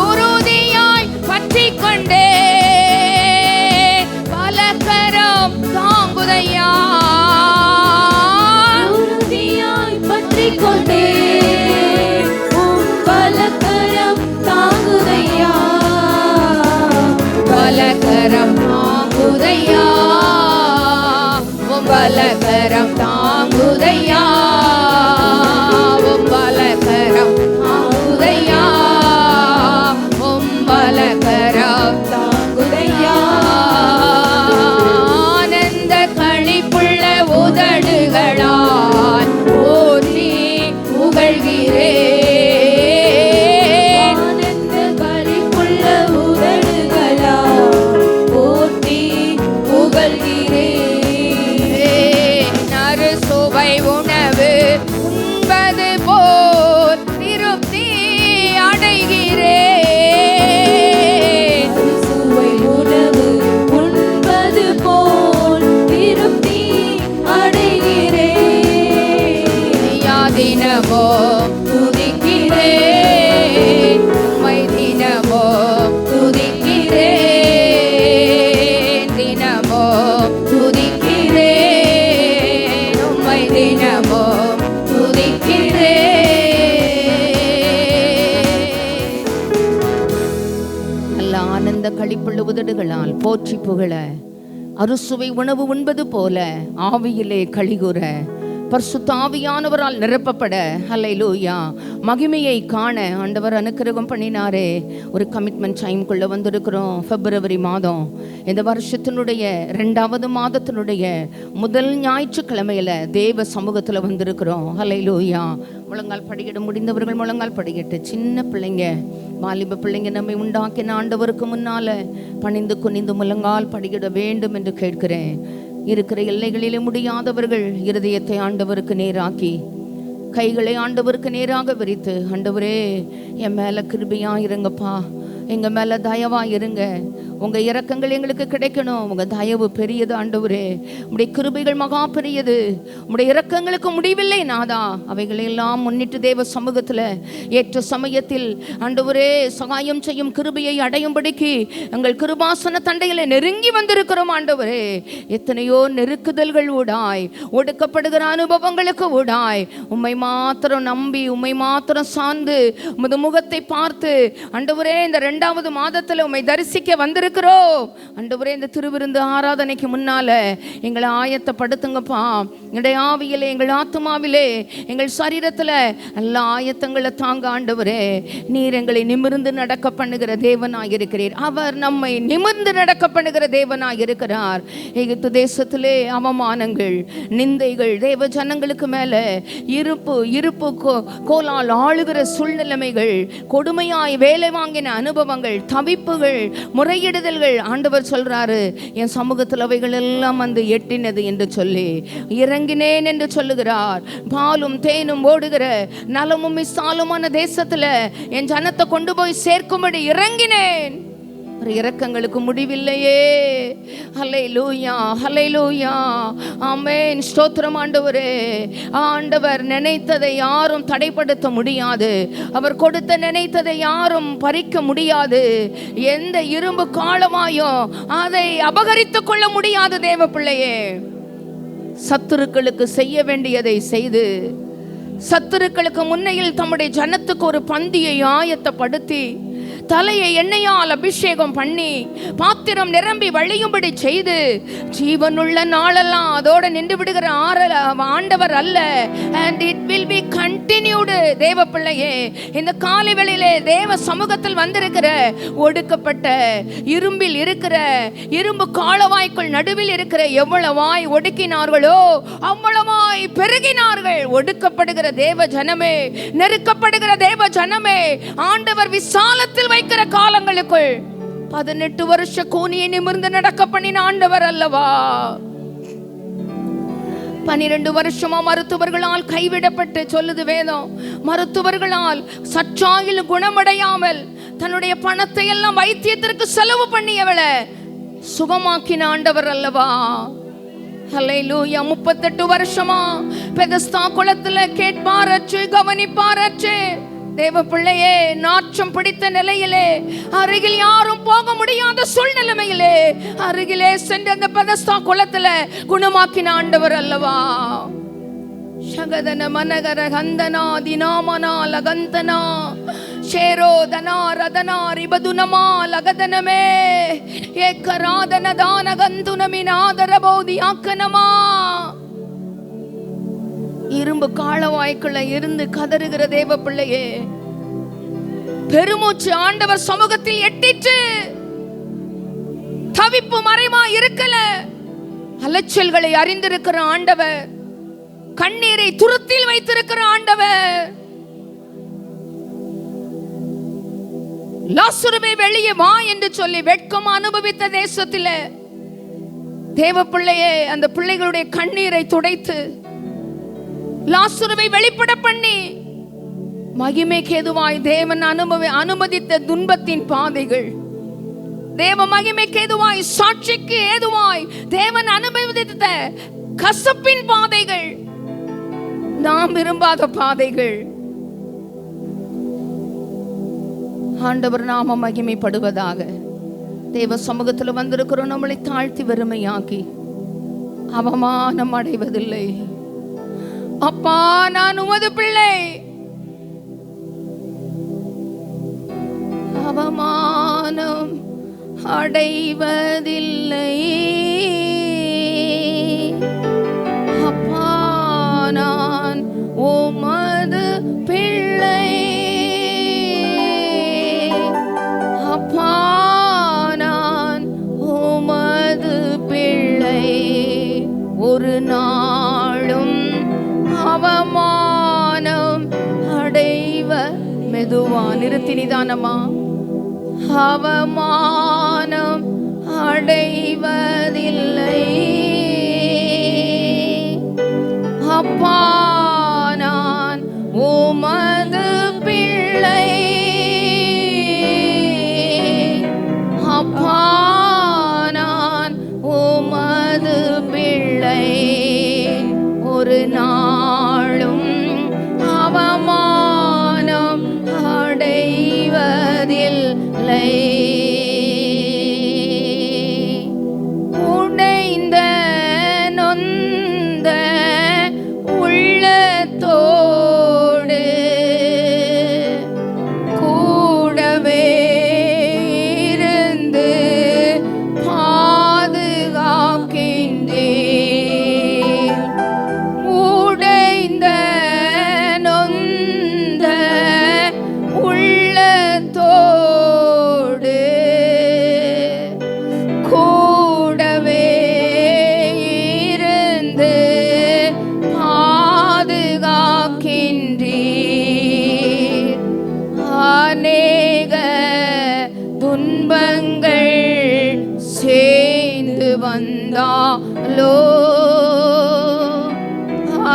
உறுதியாய் பற்றிக் கொண்டேன். பலகரம் தாங்குதையா, உம் பலகரம் தாங்குதையா, உம் பலகரம் தாங்குதையா, உம் பலகரம் தாங்குதையா. ஆனந்த களிப்புள்ள உதடுகளால் போற்றி புகழ்கிறேன். உணவு உண்பது போல் திருப்தி அடைகிறேன். சுவை உணவு உண்பது போல் திருப்தி அடைகிறேன். தினமோ துதிக்கிறேன், உம்மை தினமோ துதிக்கிறேன், தினமோ துதிக்கிறேன், உம்மை தினமோ துதிக்கிறேன். நல்ல ஆனந்த களிப்புள்ள உதடுகளால் போற்றி புகழ, அறுசுவை உணவு உண்பது போல ஆவியிலே களிகூற, பரிசுத்த ஆவியானவரால் நிரப்பப்பட, ஹல்லேலூயா, மகிமையை காண ஆண்டவர் அனுக்கிரகம் பண்ணினாரே. ஒரு கமிட்மெண்ட் டைம்குள்ளே வந்திருக்கிறோம். பிப்ரவரி மாதம், இந்த வருஷத்தினுடைய 2வது மாதத்தினுடைய முதல் ஞாயிற்றுக்கிழமையில் தேவ சமூகத்தில் வந்திருக்கிறோம். ஹல்லேலூயா. முழங்கால் படிக்கிட முடிந்தவர்கள் முழங்கால் படிக்கிட்டு, சின்ன பிள்ளைங்க, வாலிப பிள்ளைங்க, நம்மை உண்டாக்கின ஆண்டவருக்கு முன்னால் பணிந்து குனிந்து முழங்கால் படிக்கிட வேண்டும் என்று கேட்கிறேன். இருக்கிற எல்லைகளிலே முடியாதவர்கள் இருதயத்தை ஆண்டவருக்கு நேராக்கி, கைகளை ஆண்டவருக்கு நேராக விரித்து, ஆண்டவரே என் மேலே கிருபையா இருங்கப்பா, எங்கள் மேலே தயவா இருங்க, உங்கள் இரக்கங்கள் எங்களுக்கு கிடைக்கணும், உங்கள் தயவு பெரியது ஆண்டவரே, உடைய கிருபைகள் மகா பெரியது, உடைய இரக்கங்களுக்கு முடிவில்லை நாதா. அவைகளெல்லாம் முன்னிட்டு தேவ சமூகத்தில் ஏற்ற சமயத்தில் ஆண்டவரே சகாயம் செய்யும் கிருபையை அடையும்படிக்கு எங்கள் கிருபாசன தண்டையில் நெருங்கி வந்திருக்கிறோம் ஆண்டவரே. எத்தனையோ நெருக்குதல்கள் ஊடாய், ஒடுக்கப்படுகிற அனுபவங்களுக்கு ஊடாய் உம்மை மாத்திரம் நம்பி, உம்மை மாத்திரம் சார்ந்து, உமது முகத்தை பார்த்து ஆண்டவரே இந்த 2வது மாதத்தில் உம்மை தரிசிக்க வந்திருக்கிறோம் ஆண்டவரே. இந்த திருவிருந்து ஆராதனைக்கு முன்னால எங்களை ஆயத்தப்படுத்துங்கப்பா. எங்களுடைய ஆவியிலே, எங்கள் ஆத்மாவிலே, எங்கள் சரீரத்தில் எல்லா ஆயத்தங்களை தாங்க ஆண்டவரே. நீர் எங்களை நிமிர்ந்து நடக்க பண்ணுகிற தேவனாக இருக்கிறீர். அவர் நம்மை நிமிர்ந்து நடக்க பண்ணுகிற தேவனாக இருக்கிறார். எகிப்து தேசத்திலே அவமானங்கள், நிந்தைகள், தேவ ஜனங்களுக்கு மேலே இருப்பு கோலால் ஆளுகிற சூழ்நிலைமைகள், கொடுமையாய் வேலை வாங்கின அனுபவங்கள், தவிப்புகள், முறையிடுதல்கள், ஆண்டவர் சொல்றாரு என் சமூகத்தில் அவைகள் எல்லாம் வந்து எட்டினது என்று சொல்லி இறங்கினேன் என்று சொல்லுகிறார். பாலும் தேனும் ஓடுகிற நலமும் விசாலமான தேசத்துல என் ஜனத்தை கொண்டு போய் சேர்க்கும்படி இறங்கினேன். ஒரு இரக்கங்களுக்கு முடிவில்லையே. ஹல்லேலூயா, ஹல்லேலூயா, ஆமென். ஸ்தோத்திரம் ஆண்டவரே. ஆண்டவர் நினைத்ததை யாரும் தடைப்படுத்த முடியாது. அவர் கொடுத்த நினைத்ததை யாரும் பறிக்க முடியாது. எந்த இரும்பு காலமாயும் அதை அபகரித்துக் கொள்ள முடியாது. தேவ பிள்ளையே, சத்துருக்களுக்கு செய்ய வேண்டியதை செய்து, சத்துருக்களுக்கு முன்னையில் தம்முடைய ஜனத்துக்கு ஒரு பந்தியை ஆயத்தப்படுத்தி, தலையை எண்ணெயால் அபிஷேகம் பண்ணி, பாத்திரம் நிரம்பி வழியும்படி செய்து, ஜீவனுள்ள நாளெல்லாம் அதோட நின்று விடுகிற ஆண்டவர் அல்ல. and it will be continued. தேவ பிள்ளையே, இந்த காலை வேளையிலே தேவ சமூகத்தில் வந்திருக்கிற, ஒடுக்கப்பட்ட இரும்பில் இருக்கிற, இரும்பு காலவாய்க்குள் நடுவில் இருக்கிற எவ்வளவாய் ஒடுக்கினார்களோ அவ்வளவாய் பெருகினார்கள். ஒடுக்கப்படுகிற தேவ ஜனமே, நெருக்கப்படுகிற தேவ ஜனமே, ஆண்டவர் விசாலத்தில் வைக்கிற காலங்களுக்குள் 18 வருஷ கூனியை நிமிர்ந்து நடக்க பண்ணின ஆண்டவர் அல்லவா. 12 வருஷமா மருத்துவர்களால் கைவிடப்பட்டு, சொல்லுது வேதம், மருத்துவர்களால் சற்றாயில் குணமடையாமல் தன்னுடைய பணத்தை எல்லாம் வைத்தியத்திற்கு செலவு பண்ணியவளை சுகமாக்கின ஆண்டவர் அல்லவா. ஹல்லேலூயா. 38 வருஷமா பெதஸ்தா குளத்துல கேட்பாரற்று, கவனிப்பாரற்று, தேவ பிள்ளையே, நாற்றம் பிடித்த நிலையிலே, அருகில் யாரும் போக முடியாத சூழ்நிலைமையிலே அருகிலே சென்று அந்த பெதஸ்தா குளத்துல குணமாக்கின ஆண்டவர் அல்லவா. ಶಗದನ ಮನಗರ ಗಂಧನ ದಿನಾಮನ ಲಗಂತನ ஷேரோ தனார் அதனார் இபதுனமா லகதனமே ஏக்கராதன தானகந்துனமினாதரபோதி ஆக்கனமா. இரும்பு காலவாய்க்குள்ள இருந்து கதறுகிற தேவ பிள்ளையே, பெருமூச்சு ஆண்டவர் சமூகத்தில் எட்டிட்டு தவிப்பு மறைமா இருக்கல. அலைச்சல்களை அறிந்திருக்கிற ஆண்டவர், கண்ணீரை துருத்தில் வைத்திருக்கிற ஆண்டவர், லாசருவே வெளியே வா என்று சொல்லி வெட்கம் அனுபவித்த தேசத்தில் தேவ பிள்ளையே, அந்த பிள்ளைகளுடைய கண்ணீரை துடைத்து லாசருவை வெளிப்பட பண்ணி மகிமைக்கு ஏதுவாய் தேவன் அனுமதித்த துன்பத்தின் பாதைகள், தேவ மகிமைக்கு ஏதுவாய் சாட்சிக்கு ஏதுவாய் தேவன் அனுமதித்த கசப்பின் பாதைகள், நாம் விரும்பாத பாதைகள், ஆண்டவர் நாம மகிமைப்படுவதாக. தேவ சமூகத்தில் வந்திருக்கிறோம். நம்மளை தாழ்த்தி வெறுமையாக்கி அவமானம் அடைவதில்லை. அப்பா, நான் உமது பிள்ளை, அவமானம் அடைவதில்லை. அப்பா, நான் உமது பிள்ளை. அப்பா, நான் உமது பிள்ளை. ஒரு நாளும் அவமானம் அடைவ மெதுவா நிறுத்தி நிதானமா. அவமானம் அடைவதில்லை. அப்பா, நான் உமது பிள்ளை. அப்பா, நான் உமது பிள்ளை. ஒரு நாளும் அவமானம் அடைவதில்லை. உடைந்த நொந்த உள்ளத்தோடு கூடவே இருந்து பாதுகாக்கின்றேன். உடைந்த நொந்த உள்ளத்தோடு கூடவே இருந்து பாதுகாக்கின்றீர். அநேக துன்பங்கள் சேர்ந்து வந்தாலோ,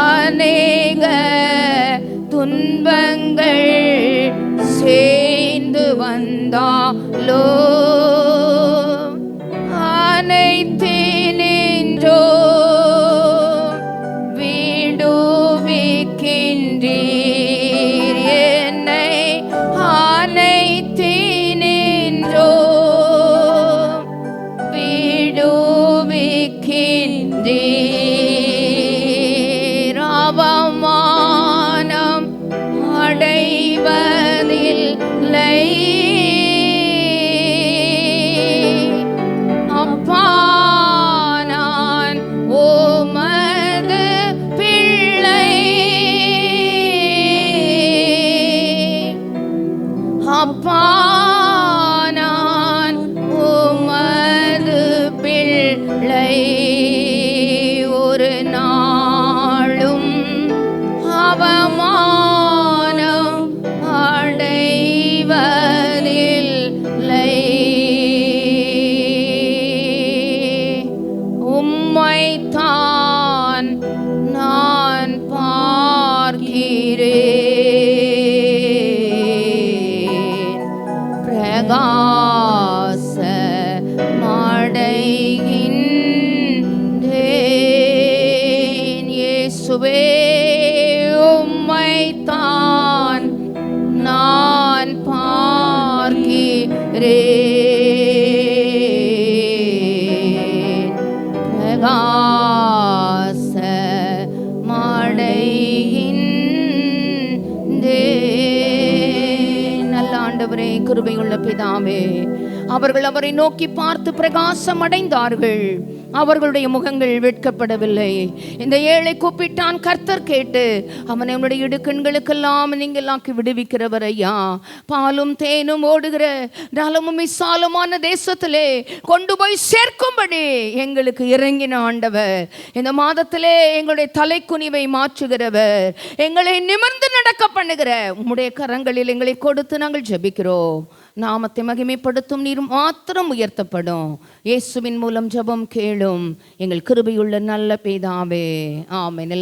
அநேக துன்பங்கள் சேர்ந்து வந்தாலோ, அனைத்தினின்றோ விடுவிக்கின்றீர் என்னை. அனைத்தினின்றோ விடுவிக்கின்றீர். அவமானம் அடைவதில்லை. அப்பா, நான் உமது பிள்ளை. அப்பா, நான் உமது பிள்ளை. ஒரு நாளும் அவமானம் அடைவதில்லை. உம்மைத்தான் நான் பார்க்கிறேன். பிரகாசமடைகின்றேன். இயேசுவே, உம்மைத்தான் நான் பார்க்கிறேன். பிரகாசமடைகின்றேன். நல்ல கிருபையுள்ள பிதாவே. அவர்கள் அவரை நோக்கி பார்த்து பிரகாசம் அடைந்தார்கள், அவர்களுடைய முகங்கள் வெட்கப்படவில்லை. இந்த ஏழை கூப்பிட்டான், கர்த்தர் கேட்டு அவனை அவனுடைய இடுக்கண்களுக்கெல்லாம் நீங்களாக்கி விடுவிக்கிறவர் ஐயா. பாலும் தேனும் ஓடுகிற நலமும் விசாலமான தேசத்திலே கொண்டு போய் சேர்க்கும்படி எங்களுக்கு இறங்கின ஆண்டவர். இந்த மாதத்திலே எங்களுடைய தலைக்குனிவை மாற்றுகிறவர், எங்களை நிமிர்ந்து நடக்க பண்ணுகிற உம்முடைய கரங்களில் எங்களை கொடுத்து நாங்கள் ஜெபிக்கிறோம். நாமத்தை மகிமைப்படுத்தும் நீர் மாத்திரம் உயர்த்தப்படும். இயேசுவின் மூலம் ஜெபம் கேளும் எங்கள் கிருபையுள்ள நல்ல பிதாவே. ஆமென்.